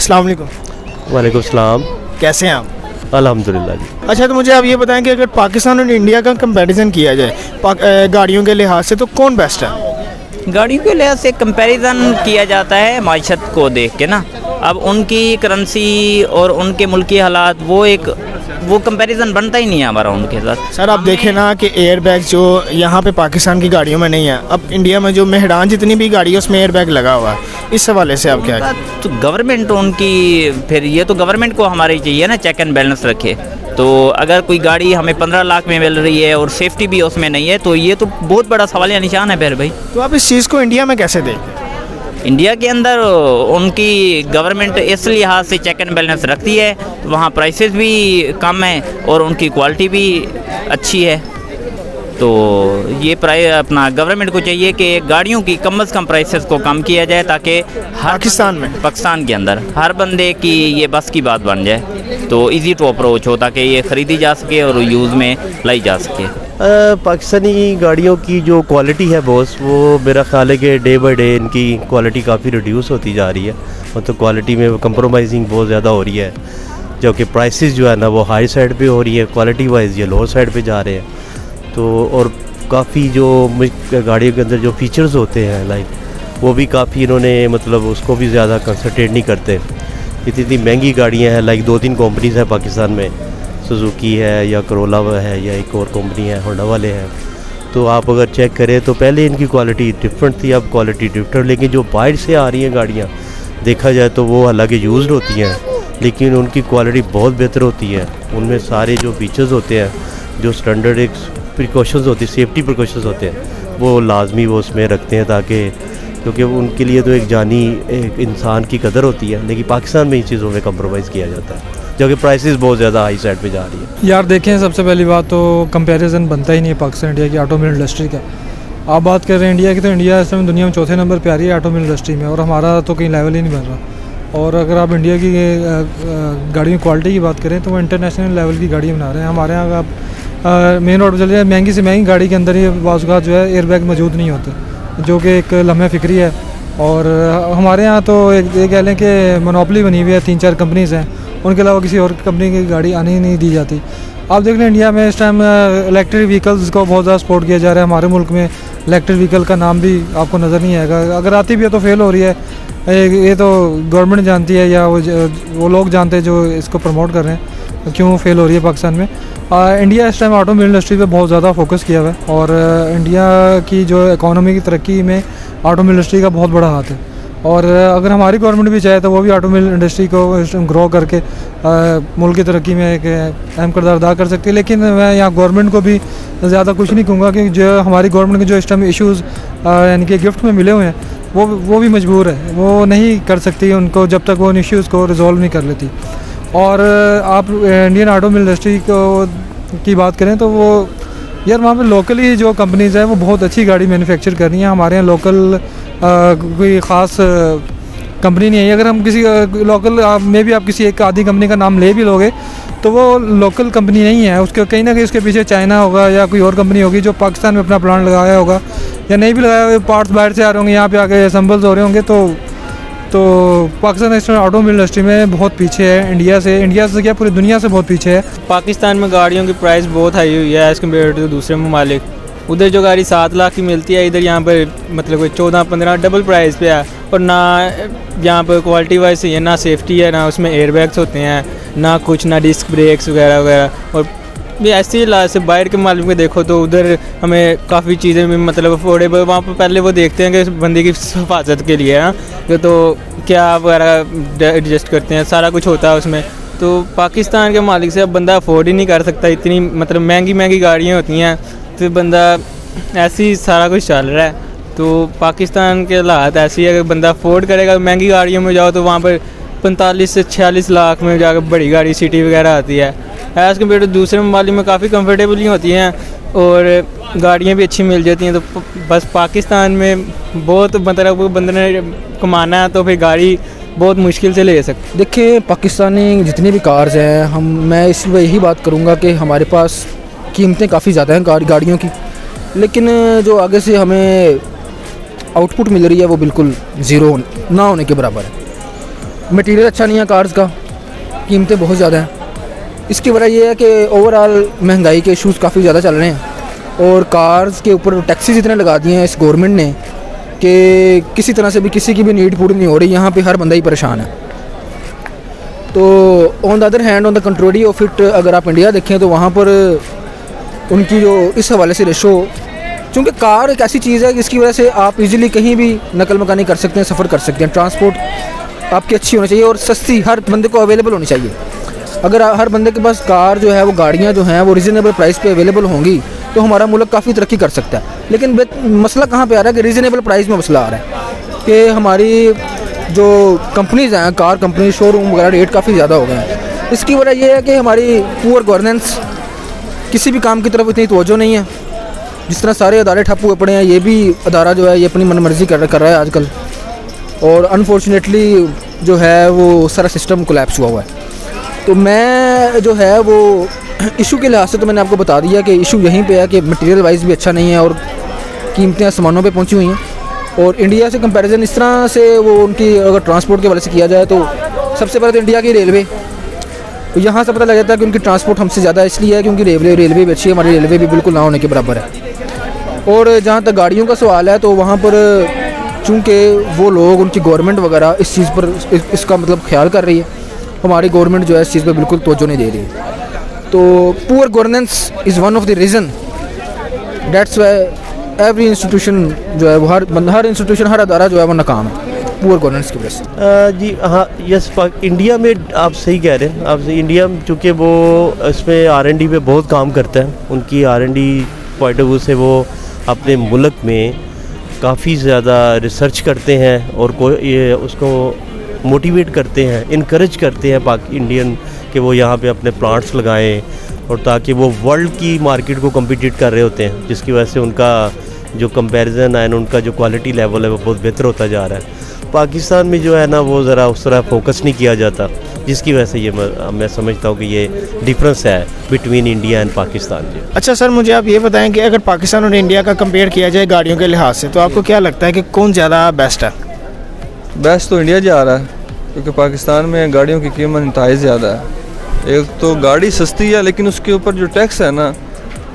अस्सलाम वालेकुम। वालेकुम सलाम। कैसे हैं आप? अल्हम्दुलिल्लाह जी। अच्छा, तो मुझे आप ये बताएं कि अगर पाकिस्तान और इंडिया का कंपैरिजन किया जाए गाड़ियों के लिहाज से, तो कौन बेस्ट है? गाड़ियों के लिहाज से कंपैरिजन किया जाता है मायशत को देख के ना। अब उनकी करेंसी और उनके मुल्की हालात वो कंपैरिजन बनता ही नहीं है हमारा उनके साथ। सर आप देखें ना कि एयर बैग जो यहाँ पे पाकिस्तान की गाड़ियों में नहीं है, अब इंडिया में जो मेहरान जितनी भी गाड़ी है उसमें एयर बैग लगा हुआ है। इस हवाले से आप क्या तो गवर्नमेंट उनकी, फिर ये तो गवर्नमेंट को हमारी चाहिए ना चेक एंड बैलेंस रखे। तो अगर कोई गाड़ी हमें 15 लाख में मिल रही है और सेफ्टी भी उसमें नहीं है, तो ये तो बहुत बड़ा सवालिया निशान है फिर भाई। तो आप इस चीज़ को इंडिया में कैसे देखते हैं? इंडिया के अंदर उनकी गवर्नमेंट इस लिहाज से चेक एंड बैलेंस रखती है, वहाँ प्राइसेस भी कम है और उनकी क्वालिटी भी अच्छी है। तो ये अपना गवर्नमेंट को चाहिए कि गाड़ियों की कम से कम प्राइसेस को कम किया जाए, ताकि पाकिस्तान के अंदर हर बंदे की ये बस की बात बन जाए, तो इजी टू अप्रोच हो, ताकि ये ख़रीदी जा सके और यूज़ में लाई जा सके। पाकिस्तानी गाड़ियों की जो क्वालिटी है बॉस, वो मेरा ख्याल है कि डे बाई डे इनकी क्वालिटी काफ़ी रिड्यूस होती जा रही है। मतलब क्वालिटी में कंप्रोमाइजिंग बहुत ज़्यादा हो रही है, जबकि प्राइसेस जो है ना वो हाई साइड पे हो रही है, क्वालिटी वाइज ये लोअर साइड पे जा रहे हैं। तो और काफ़ी जो गाड़ियों के अंदर जो फीचर्स होते हैं लाइक, वो भी काफ़ी इन्होंने मतलब उसको भी ज़्यादा कंसंट्रेट नहीं करते। इतनी महंगी गाड़ियाँ हैं, लाइक 2-3 कंपनीज हैं पाकिस्तान में, सुजुकी है या करोला है या एक और कंपनी है, होंडा वाले हैं। तो आप अगर चेक करें तो पहले इनकी क्वालिटी डिफरेंट थी, अब क्वालिटी डिफरेंट। लेकिन जो बाहर से आ रही हैं गाड़ियाँ देखा जाए तो वो हालांकि यूज्ड होती हैं, लेकिन उनकी क्वालिटी बहुत बेहतर होती है। उनमें सारे जो फीचर्स होते हैं, जो स्टैंडर्ड एक प्रिकॉशंस होती है, सेफ्टी प्रिकॉशंस होते हैं, वो लाजमी वो उसमें रखते हैं, ताकि क्योंकि उनके लिए तो एक जानी एक इंसान की कदर होती है। लेकिन पाकिस्तान में इन चीज़ों में कंप्रोमाइज़ किया जाता है, जबकि प्राइसेस बहुत ज़्यादा हाई साइड पे जा रही है। यार देखें, सबसे पहली बात तो कंपैरिजन बनता ही नहीं है पाकिस्तान इंडिया की ऑटोमोबाइल इंडस्ट्री का। आप बात कर रहे हैं इंडिया की, तो इंडिया इस समय दुनिया में चौथे नंबर पे आ रही है ऑटोमोबाइल इंडस्ट्री में, और हमारा तो कहीं लेवल ही नहीं बन रहा। और अगर आप इंडिया की गाड़ियों की क्वालिटी की बात करें तो वो इंटरनेशनल लेवल की गाड़ियाँ बना रहे हैं। हमारे यहाँ आप मेन रोड पर चले जाए, महंगी से महंगी गाड़ी के अंदर ही बाज़ जो है एयर बैग मौजूद नहीं होते, जो कि एक लम्हे फ़िक्री है। और हमारे यहाँ तो एक कह लें कि मोनोपोली बनी हुई है, 3-4 कंपनीज़ हैं, उनके अलावा किसी और कंपनी की गाड़ी आने ही नहीं दी जाती। आप देख लें इंडिया में इस टाइम इलेक्ट्रिक व्हीकल्स को बहुत ज़्यादा सपोर्ट किया जा रहा है। हमारे मुल्क में इलेक्ट्रिक व्हीकल का नाम भी आपको नज़र नहीं आएगा, अगर आती भी है तो फेल हो रही है। ये तो गवर्नमेंट जानती है या वो लोग जानते हैं जो इसको प्रमोट कर रहे हैं, क्यों फेल हो रही है पाकिस्तान में। इंडिया इस टाइम ऑटोमोबाइल इंडस्ट्री पे बहुत ज़्यादा फोकस किया हुआ है, और इंडिया की जो इकॉनमी की तरक्की में ऑटोमोबाइल इंडस्ट्री का बहुत बड़ा हाथ है। और अगर हमारी गवर्नमेंट भी चाहे तो वो भी ऑटोमोबाइल इंडस्ट्री को ग्रो करके मुल्क की तरक्की में एक अहम किरदार अदा कर सकती है। लेकिन मैं यहाँ गवर्नमेंट को भी ज़्यादा कुछ नहीं कहूँगा, कि जो हमारी गवर्नमेंट के जो इस टाइम इशूज़ यानी कि गिफ्ट में मिले हुए हैं, वो भी मजबूर है, वो नहीं कर सकती उनको जब तक वो उन इश्यूज़ को रिजॉल्व नहीं कर लेती। और आप इंडियन ऑटोमोबाइल इंडस्ट्री की बात करें तो वो यार वहाँ पे लोकली जो कंपनीज़ हैं वो बहुत अच्छी गाड़ी मैन्युफैक्चर कर रही हैं। हमारे यहाँ लोकल कोई ख़ास कंपनी नहीं है। अगर हम किसी लोकल में भी आप किसी एक आधी कंपनी का नाम ले भी लोगे तो वो लोकल कंपनी नहीं है, उसके कहीं ना कहीं उसके पीछे चाइना होगा या कोई और कंपनी होगी जो पाकिस्तान में अपना प्लांट लगाया होगा, या नहीं भी लगाया होगा, पार्ट्स बाहर से आ रहे होंगे, यहाँ पे आके असम्बल्स हो रहे होंगे। तो पाकिस्तान इस ऑटोमोबाइल इंडस्ट्री में बहुत पीछे है इंडिया से क्या पूरी दुनिया से बहुत पीछे है। पाकिस्तान में गाड़ियों की प्राइस बहुत हाई हुई है एज़ कम्पेयर टू दूसरे ममालिक। उधर जो गाड़ी 7 लाख की मिलती है, इधर यहाँ पर मतलब कोई 14-15 डबल प्राइस पे है। और ना यहाँ पर क्वालिटी वाइज सही है, ना सेफ्टी है, ना उसमें एयर बैग्स होते हैं, ना कुछ, ना डिस्क ब्रेक्स वगैरह वगैरह। और ये ऐसी इलाज से बाहर के मालिक में देखो तो उधर हमें काफ़ी चीज़ें भी मतलब अफोर्डेबल, वहाँ पर पहले वो देखते हैं कि बंदे की हिफाजत के लिए है तो क्या वगैरह एडजस्ट करते हैं, सारा कुछ होता है उसमें। तो पाकिस्तान के मालिक से अब बंदा अफोर्ड ही नहीं कर सकता, इतनी मतलब महंगी गाड़ियाँ होती हैं, तो बंदा ऐसे ही सारा कुछ चल रहा है। तो पाकिस्तान के हालात ऐसी है, अगर बंदा अफोर्ड करेगा महंगी गाड़ियों में जाओ तो वहाँ पर 45 से 46 लाख में जाकर बड़ी गाड़ी सिटी वगैरह आती है। एज़ कम्पेयर टू दूसरे ममालिक में काफ़ी कंफर्टेबल ही होती हैं और गाड़ियाँ भी अच्छी मिल जाती हैं। तो बस पाकिस्तान में बहुत मतलब बंदे ने कमाना है तो फिर गाड़ी बहुत मुश्किल से ले सकते। देखिए पाकिस्तानी जितनी भी कार्स हैं, मैं इस यही बात करूँगा कि हमारे पास कीमतें काफ़ी ज़्यादा हैं गाड़ियों की, लेकिन जो आगे से हमें आउटपुट मिल रही है वो बिल्कुल ज़ीरो ना होने के बराबर है। मटेरियल अच्छा नहीं है कार्स का, कीमतें बहुत ज़्यादा हैं। इसकी वजह यह है कि ओवरऑल महंगाई के इश्यूज़ काफ़ी ज़्यादा चल रहे हैं और कार्स के ऊपर टैक्सेस इतने लगा दिए हैं इस गवर्नमेंट ने कि किसी तरह से भी किसी की भी नीड पूरी नहीं हो रही। यहाँ पे हर बंदा ही परेशान है। तो on the other hand, on the contrary of it, अगर आप इंडिया देखें तो वहाँ पर उनकी जो इस हवाले से रेशो, चूँकि कार एक ऐसी चीज़ है जिसकी वजह से आप इजीली कहीं भी नकल मकानी कर सकते हैं, सफ़र कर सकते हैं। ट्रांसपोर्ट आपकी अच्छी होनी चाहिए और सस्ती हर बंदे को अवेलेबल होनी चाहिए। अगर हर बंदे के पास कार जो है, वो गाड़ियाँ जो हैं वो रीज़नेबल प्राइस पे अवेलेबल होंगी तो हमारा मुल्क काफ़ी तरक्की कर सकता है। लेकिन मसला कहाँ पे आ रहा है कि रीज़नेबल प्राइस में मसला आ रहा है कि हमारी जो कंपनीज़ हैं, कार कंपनी, शोरूम वगैरह, रेट काफ़ी ज़्यादा हो गए हैं। इसकी वजह यह है कि हमारी पुअर गवर्नेंस, किसी भी काम की तरफ इतनी तवज्जो नहीं है। जिस तरह सारे अदारे ठप हुए पड़े हैं, ये भी अदारा जो है ये अपनी मनमर्जी कर रहा है आजकल, और अनफॉर्चुनेटली जो है वो सारा सिस्टम कोलैप्स हुआ है। तो मैं जो है वो इशू के लिहाज से तो मैंने आपको बता दिया कि इशू यहीं पे है कि मटेरियल वाइज भी अच्छा नहीं है और कीमतें आसमानों पे पहुंची हुई हैं। और इंडिया से कंपैरिजन इस तरह से वो उनकी अगर ट्रांसपोर्ट के वाले से किया जाए तो सबसे पहले तो इंडिया की रेलवे, तो यहाँ से पता लग जाता है कि उनकी ट्रांसपोर्ट हमसे ज़्यादा इसलिए है क्योंकि रेलवे भी अच्छी है, हमारी रेलवे भी बिल्कुल ना होने के बराबर है। और जहाँ तक गाड़ियों का सवाल है तो वहाँ पर चूँकि वो लोग, उनकी गवर्नमेंट वगैरह इस चीज़ पर इसका मतलब ख्याल कर रही है, हमारी गवर्नमेंट जो है इस चीज़ पर बिल्कुल तवज्जो नहीं दे रही है। तो poor governance is one of the reason, that's why every institution जो है वो हर इंस्टीट्यूशन, हर अदारा जो है वो नाकाम है पुअर गवर्नेंस की वजह से। जी हाँ, यस, इंडिया में आप सही कह रहे हैं। आप इंडिया में चूँकि वो इसमें R&D पे बहुत काम करता है, उनकी R&D पॉइंट ऑफ व्यू से वो अपने मुल्क में काफ़ी ज़्यादा रिसर्च करते हैं और ये उसको मोटिवेट करते हैं, इनकरेज करते हैं इंडियन कि वो यहाँ पे अपने प्लांट्स लगाएं, और ताकि वो वर्ल्ड की मार्केट को कम्पीट कर रहे होते हैं, जिसकी वजह से उनका जो कंपैरिजन है, उनका जो क्वालिटी लेवल है वो बहुत बेहतर होता जा रहा है। पाकिस्तान में जो है ना वो ज़रा उस तरह फोकस नहीं किया जाता, जिसकी वजह से ये मैं समझता हूँ कि ये डिफरेंस है बिटवीन इंडिया एंड पाकिस्तान। जी अच्छा सर, मुझे आप ये बताएं कि अगर पाकिस्तान और इंडिया का कंपेयर किया जाए गाड़ियों के लिहाज से, तो आपको क्या लगता है कि कौन ज़्यादा बेस्ट है? बेस्ट तो इंडिया जा रहा है, क्योंकि पाकिस्तान में गाड़ियों की कीमत इंतहाई ज़्यादा है। एक तो गाड़ी सस्ती है, लेकिन उसके ऊपर जो टैक्स है ना,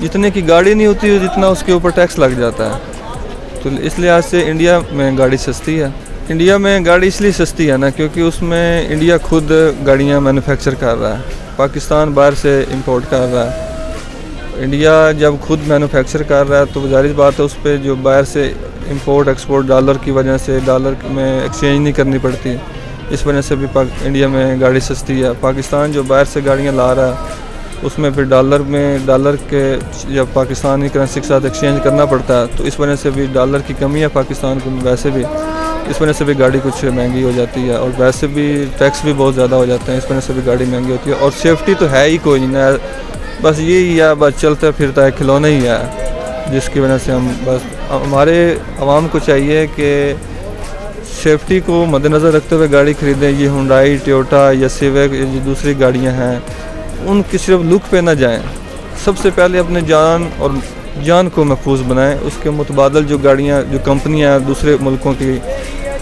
जितने की गाड़ी नहीं होती जितना उसके ऊपर टैक्स लग जाता है। तो इस लिहाज से इंडिया में गाड़ी सस्ती है। इंडिया में गाड़ी इसलिए सस्ती है ना क्योंकि उसमें इंडिया खुद गाड़ियाँ मैन्युफैक्चर कर रहा है, पाकिस्तान बाहर से इंपोर्ट कर रहा है। इंडिया जब खुद मैन्युफैक्चर कर रहा है तो जाहिर बात है उस पर जो बाहर से इंपोर्ट एक्सपोर्ट डॉलर की वजह से डॉलर में एक्सचेंज नहीं करनी पड़ती, इस वजह से भी इंडिया में गाड़ी सस्ती है। पाकिस्तान जो बाहर से गाड़ियाँ ला रहा है उसमें फिर डॉलर के जब पाकिस्तानी करेंसी के साथ एक्सचेंज करना पड़ता है, तो इस वजह से भी डॉलर की कमी है पाकिस्तान को, वैसे भी इस वजह से भी गाड़ी कुछ महंगी हो जाती है, और वैसे भी टैक्स भी बहुत ज़्यादा हो जाते हैं, इस वजह से भी गाड़ी महंगी होती है। और सेफ्टी तो है ही कोई नहीं ना, बस यही है, बस चलता फिरता है खिलौना ही है, जिसकी वजह से हम बस हमारे आवाम को चाहिए कि सेफ्टी को मद्देनज़र रखते हुए गाड़ी ख़रीदें। ये हुंडई, टोयोटा या सिविक, ये जो दूसरी गाड़ियाँ हैं उनकी सिर्फ लुक पे ना जाएं, सबसे पहले अपने जान को महफूज बनाएं। उसके मुतबादल जो गाड़ियाँ, जो कंपनियाँ दूसरे मुल्कों की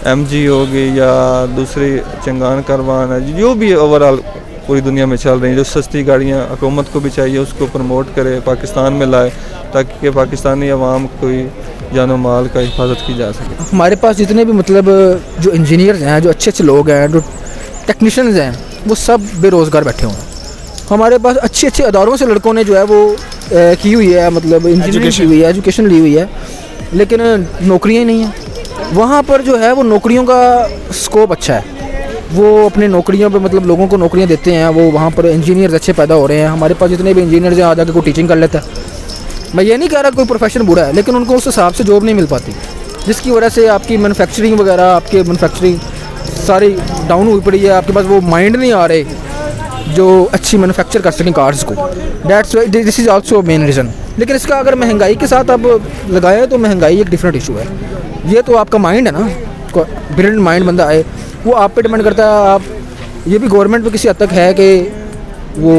MG होगी या दूसरी चंगान कारवान है, जो भी ओवरऑल पूरी दुनिया में चल रही हैं, जो सस्ती गाड़ियाँ, हुकूमत को भी चाहिए उसको प्रमोट करे, पाकिस्तान में लाए, ताकि पाकिस्तानी अवाम कोई जानो माल का हिफाजत की जा सके। हमारे पास जितने भी मतलब जो इंजीनियर्स हैं, जो अच्छे अच्छे लोग हैं, जो टेक्नीशियंस हैं, वो सब बेरोज़गार बैठे हुए हैं। हमारे पास अच्छे अच्छे अदारों से लड़कों ने जो है वो की हुई है, मतलब इंजीनियरिंग की हुई है, एजुकेशन ली हुई है, लेकिन नौकरियाँ ही नहीं हैं। वहाँ पर जो है वो नौकरियों का स्कोप अच्छा है, वो अपने नौकरियों पे मतलब लोगों को नौकरियाँ देते हैं, वो वहाँ पर इंजीनियर्स अच्छे पैदा हो रहे हैं। हमारे पास जितने भी इंजीनियर्स हैं आ जाकर कोई टीचिंग कर लेता है। मैं ये नहीं कह रहा कोई प्रोफेशन बुरा है, लेकिन उनको उस हिसाब से जॉब नहीं मिल पाती, जिसकी वजह से आपकी मैन्युफैक्चरिंग वगैरह, आपके मैन्युफैक्चरिंग सारी डाउन हुई पड़ी है। आपके पास वो माइंड नहीं आ रहे जो अच्छी मैन्युफैक्चर कर सकें कार्स को। That's why this is also main reason. लेकिन इसका अगर महंगाई के साथ आप लगाएं तो महंगाई एक डिफरेंट इशू है। ये तो आपका माइंड है ना, ब्रिलियंट माइंड बंदा आए, वो आप पे डिपेंड करता है। आप ये भी गवर्नमेंट पे किसी हद तक है कि वो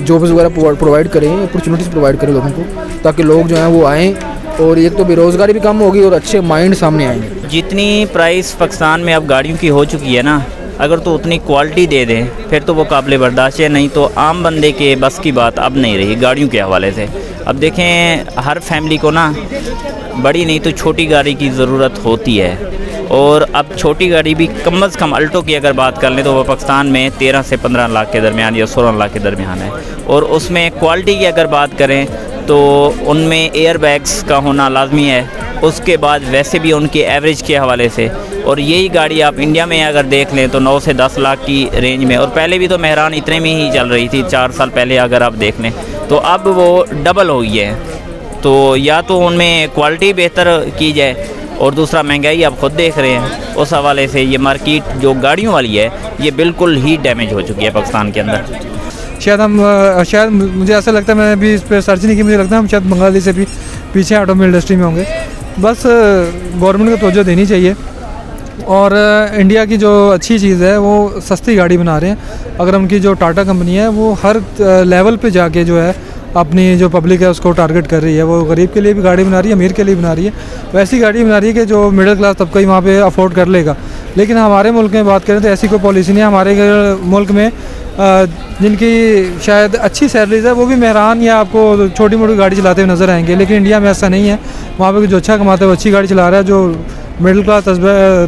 जॉब्स वगैरह प्रोवाइड करें, अपॉर्चुनिटीज़ प्रोवाइड करें लोगों को, ताकि लोग जो हैं वो आएँ और एक तो बेरोज़गारी भी कम होगी और अच्छे माइंड सामने आएंगे। जितनी प्राइस पाकिस्तान में अब गाड़ियों की हो चुकी है ना, अगर तो उतनी क्वालिटी दे दें फिर तो वो काबिल बर्दाश्त है, नहीं तो आम बंदे के बस की बात अब नहीं रही गाड़ियों के हवाले से। अब देखें हर फैमिली को ना बड़ी नहीं तो छोटी गाड़ी की ज़रूरत होती है, और अब छोटी गाड़ी भी कम अज़ कम अल्टो की अगर बात कर लें तो वो पाकिस्तान में 13 से 15 लाख के दरमियान या 16 लाख के दरमियान है। और उसमें क्वालिटी की अगर बात करें तो उनमें एयर बैग्स का होना लाजमी है, उसके बाद वैसे भी उनके एवरेज के हवाले से। और यही गाड़ी आप इंडिया में अगर देख लें तो 9 से 10 लाख की रेंज में, और पहले भी तो मेहरान इतने में ही चल रही थी 4 साल पहले अगर आप देख लें, तो अब वो डबल हो गई है। तो या तो उनमें क्वालिटी बेहतर की जाए, और दूसरा महंगाई आप ख़ुद देख रहे हैं, उस हवाले से ये मार्केट जो गाड़ियों वाली है ये बिल्कुल ही डैमेज हो चुकी है पाकिस्तान के अंदर। शायद मुझे ऐसा लगता है, मैंने अभी इस पर सर्च नहीं की, मुझे लगता है हम शायद बंगाली से भी पीछे ऑटोमोबाइल इंडस्ट्री में होंगे। बस गवर्नमेंट को तवज्जो देनी चाहिए, और इंडिया की जो अच्छी चीज़ है वो सस्ती गाड़ी बना रहे हैं। अगर उनकी जो टाटा कंपनी है वो हर लेवल पे जाके जो है अपनी जो पब्लिक है उसको टारगेट कर रही है, वो गरीब के लिए भी गाड़ी बना रही है, अमीर के लिए बना रही है, वैसी गाड़ी बना रही है कि जो मिडिल क्लास तबका ही वहाँ पे अफोर्ड कर लेगा। लेकिन हमारे मुल्क में बात करें तो ऐसी कोई पॉलिसी नहीं है। हमारे मुल्क में जिनकी शायद अच्छी सैलरीज है वो भी मेहरान या आपको छोटी मोटी गाड़ी चलाते हुए नज़र आएंगे, लेकिन इंडिया में ऐसा नहीं है। वहाँ पे जो अच्छा कमाता है वो अच्छी गाड़ी चला रहा है, जो मिडिल क्लास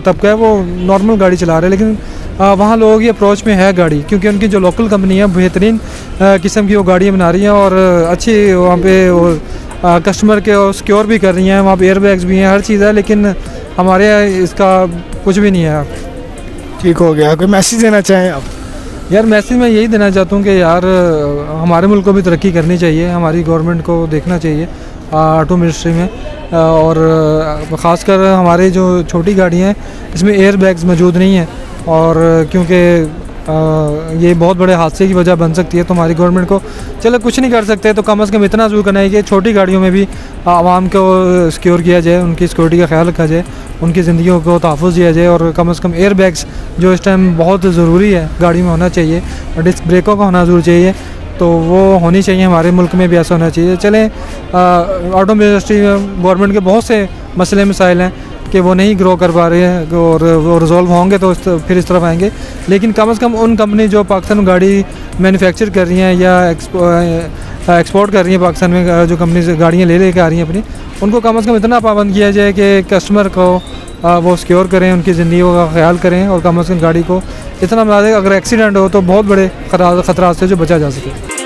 तबका है वो नॉर्मल गाड़ी चला रहा है। लेकिन वहाँ लोगों की अप्रोच में है गाड़ी, क्योंकि उनकी जो लोकल कंपनी है बेहतरीन किस्म की वो गाड़ियाँ बना रही हैं, और अच्छी वहाँ पे कस्टमर के सिक्योर भी कर रही हैं। वहाँ पे एयर बैग्स भी हैं, हर चीज़ है, लेकिन हमारे यहाँ इसका कुछ भी नहीं है। ठीक हो गया, कोई मैसेज देना चाहें आप? यार मैसेज मैं यही देना चाहता हूँ कि यार हमारे मुल्क को भी तरक्की करनी चाहिए, हमारी गवर्नमेंट को देखना चाहिए ऑटो मिनिस्ट्री में, और ख़ासकर हमारे जो छोटी गाड़ियाँ हैं इसमें एयर बैग्स मौजूद नहीं हैं, और क्योंकि ये बहुत बड़े हादसे की वजह बन सकती है। तो हमारी गवर्नमेंट को चलो कुछ नहीं कर सकते तो कम से कम इतना ज़रूर करना है कि छोटी गाड़ियों में भी आवाम को सिक्योर किया जाए, उनकी सिक्योरिटी का ख्याल रखा जाए, उनकी ज़िंदगियों को तहफ़्फ़ुज़ दिया जाए, और कम से कम एयर बैग्स जो इस टाइम बहुत ज़रूरी है गाड़ी में होना चाहिए, और डिस्क ब्रेकों का होना ज़रूर चाहिए, तो वो होनी चाहिए। हमारे मुल्क में भी ऐसा होना चाहिए। चलें ऑटोमोबाइल इंडस्ट्री में गवर्नमेंट के बहुत से मसले मसाइल हैं कि वो नहीं ग्रो कर पा रहे हैं, और वो रिजॉल्व होंगे तो फिर इस तरफ आएंगे। लेकिन कम से कम उन कंपनी जो पाकिस्तान में गाड़ी मैन्युफैक्चर कर रही हैं या एक्सपोर्ट कर रही हैं, पाकिस्तान में जो कंपनी से गाड़ियाँ ले आ रही हैं अपनी, उनको कम से कम इतना पाबंद किया जाए कि कस्टमर को वो सिक्योर करें, उनकी ज़िंदगी का ख्याल करें, और कम से कम गाड़ी को इतना बना दें अगर एक्सीडेंट हो तो बहुत बड़े खतरात से जो बचा जा सके।